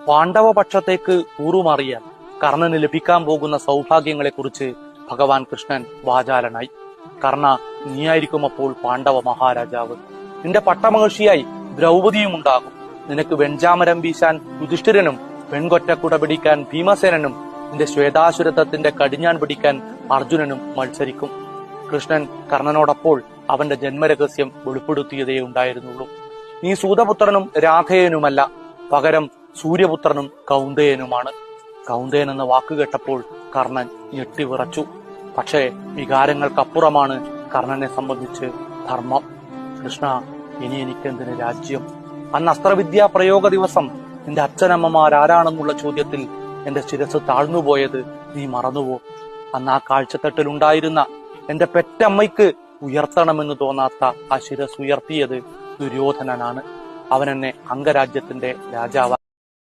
പാണ്ഡവപക്ഷത്തേക്ക് കൂറുമാറിയാൽ കർണന് ലഭിക്കാൻ പോകുന്ന സൗഭാഗ്യങ്ങളെക്കുറിച്ച് ഭഗവാൻ കൃഷ്ണൻ വാചാലനായി. കർണ, നീയായിരിക്കും അപ്പോൾ പാണ്ഡവ മഹാരാജാവ്. നിന്റെ പട്ടമഹർഷിയായി ദ്രൗപദിയും ഉണ്ടാകും. നിനക്ക് വെഞ്ചാമരം വീശാൻ യുധിഷ്ഠിരനും പെൺകൊറ്റക്കുട പിടിക്കാൻ ഭീമസേനനും നിന്റെ ശ്വേതാസുരത്വത്തിന്റെ കടിഞ്ഞാൻ പിടിക്കാൻ അർജുനനും മത്സരിക്കും. കൃഷ്ണൻ കർണനോടപ്പോൾ അവന്റെ ജന്മരഹസ്യം വെളിപ്പെടുത്തിയതേ ഉണ്ടായിരുന്നുള്ളൂ. നീ സൂതപുത്രനും രാധേയനുമല്ല, പകരം സൂര്യപുത്രനും കൗന്ദയനുമാണ്. കൗന്ദയൻ എന്ന വാക്ക് കേട്ടപ്പോൾ കർണൻ ഞെട്ടിവിറച്ചു. പക്ഷേ വികാരങ്ങൾക്കപ്പുറമാണ് കർണനെ സംബന്ധിച്ച് ധർമ്മം. കൃഷ്ണ, ഇനി എനിക്കെന്തിന് രാജ്യം? അന്ന് അസ്ത്രവിദ്യാ പ്രയോഗ ദിവസം നിന്റെ അച്ഛനമ്മമാരാരാണെന്നുള്ള ചോദ്യത്തിൽ എന്റെ ശിരസ് താഴ്ന്നുപോയത് നീ മറന്നുവോ? അന്ന് ആ കാഴ്ചത്തട്ടിലുണ്ടായിരുന്ന എന്റെ പെറ്റമ്മയ്ക്ക് ഉയർത്തണമെന്ന് തോന്നാത്ത ആ ശിരസ് ഉയർത്തിയത് ദുര്യോധനനാണ്. അവൻ എന്നെ അംഗരാജ്യത്തിന്റെ രാജാവ്